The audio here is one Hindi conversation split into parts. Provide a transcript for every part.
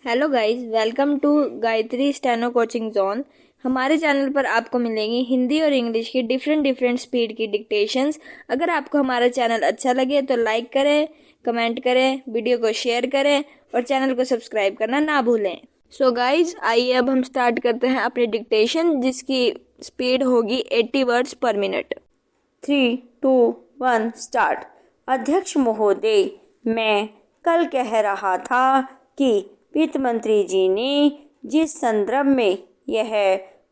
Hello guys, welcome to Gayatri steno coaching zone. हमारे चैनल पर आपको मिलेंगी हिंदी और इंग्लिश की डिफरेंट स्पीड की डिक्टेशंस। अगर आपको हमारा चैनल अच्छा लगे तो लाइक करें, कमेंट करें, वीडियो को शेयर करें और चैनल को सब्सक्राइब करना ना भूलें। सो गाइस, आइए अब हम स्टार्ट करते हैं अपनी डिक्टेशन, जिसकी स्पीड होगी 80 वर्ड्स पर मिनट। 3, 2, 1 स्टार्ट। अध्यक्ष महोदय, मैं कल कह रहा था कि वित्त मंत्री जी ने जिस संदर्भ में यह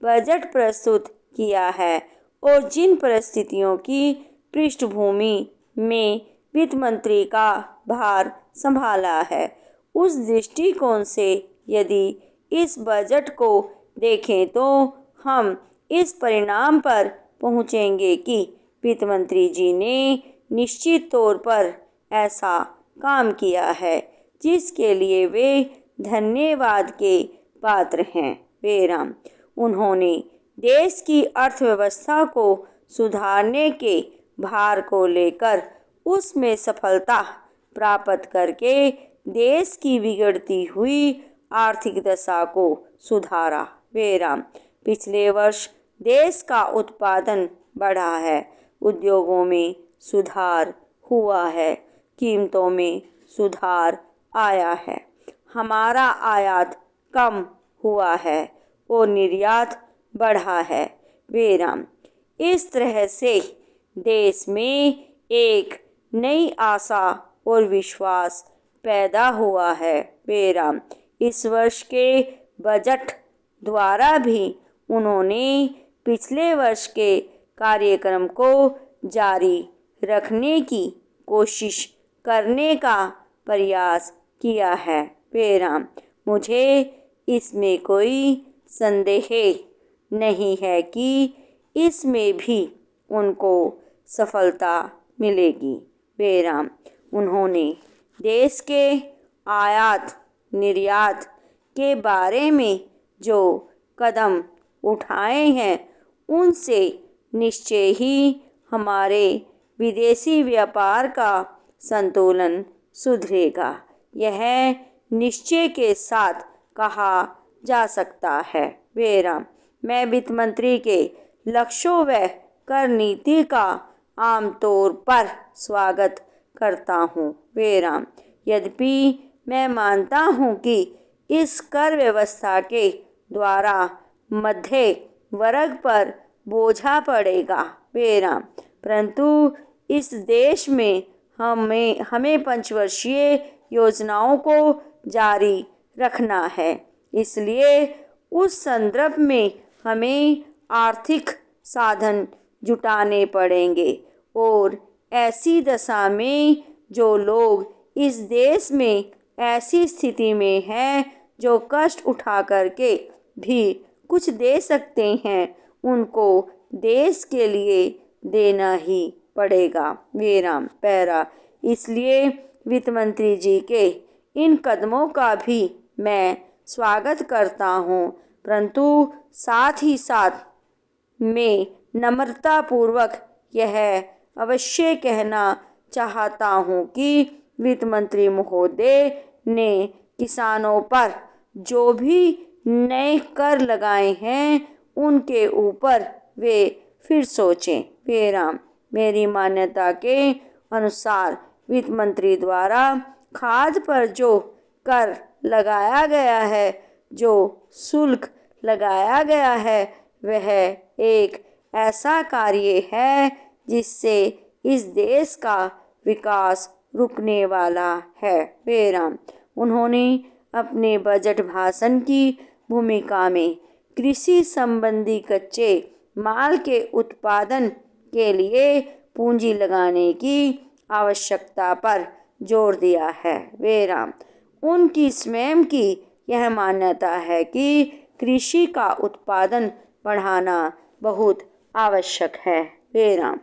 बजट प्रस्तुत किया है और जिन परिस्थितियों की पृष्ठभूमि में वित्त मंत्री का भार संभाला है, उस दृष्टिकोण से यदि इस बजट को देखें तो हम इस परिणाम पर पहुंचेंगे कि वित्त मंत्री जी ने निश्चित तौर पर ऐसा काम किया है जिसके लिए वे धन्यवाद के पात्र हैं। बेराम, उन्होंने देश की अर्थव्यवस्था को सुधारने के भार को लेकर उसमें सफलता प्राप्त करके देश की बिगड़ती हुई आर्थिक दशा को सुधारा। बेराम, पिछले वर्ष देश का उत्पादन बढ़ा है, उद्योगों में सुधार हुआ है, कीमतों में सुधार आया है, हमारा आयात कम हुआ है और निर्यात बढ़ा है। बेराम, इस तरह से देश में एक नई आशा और विश्वास पैदा हुआ है। बेराम, इस वर्ष के बजट द्वारा भी उन्होंने पिछले वर्ष के कार्यक्रम को जारी रखने की कोशिश करने का प्रयास किया है। बेराम, मुझे इसमें कोई संदेह नहीं है कि इसमें भी उनको सफलता मिलेगी। बेराम, उन्होंने देश के आयात निर्यात के बारे में जो कदम उठाए हैं उनसे निश्चय ही हमारे विदेशी व्यापार का संतुलन सुधरेगा। यह निश्चय के साथ कहा जा सकता है। बेराम, मैं वित्त मंत्री के लक्ष्यों व कर नीति का आमतौर पर स्वागत करता हूँ। बेराम, यद्यपि मैं मानता हूँ कि इस कर व्यवस्था के द्वारा मध्य वर्ग पर बोझा पड़ेगा। बेराम, परंतु इस देश में हमें पंचवर्षीय योजनाओं को जारी रखना है, इसलिए उस संदर्भ में हमें आर्थिक साधन जुटाने पड़ेंगे और ऐसी दशा में जो लोग इस देश में ऐसी स्थिति में हैं जो कष्ट उठा करके भी कुछ दे सकते हैं, उनको देश के लिए देना ही पड़ेगा। बेराम, पैरा, इसलिए वित्त मंत्री जी के इन कदमों का भी मैं स्वागत करता हूँ, परंतु साथ ही साथ मैं नम्रतापूर्वक यह अवश्य कहना चाहता हूँ कि वित्त मंत्री महोदय ने किसानों पर जो भी नए कर लगाए हैं उनके ऊपर वे फिर सोचें। बेराम, मेरी मान्यता के अनुसार वित्त मंत्री द्वारा खाद पर जो कर लगाया गया है, जो शुल्क लगाया गया है, वह एक ऐसा कार्य है जिससे इस देश का विकास रुकने वाला है। बेराम, उन्होंने अपने बजट भाषण की भूमिका में कृषि संबंधी कच्चे माल के उत्पादन के लिए पूंजी लगाने की आवश्यकता पर जोर दिया है। बेराम, उनकी स्वयं की यह मान्यता है कि कृषि का उत्पादन बढ़ाना बहुत आवश्यक है। बेराम।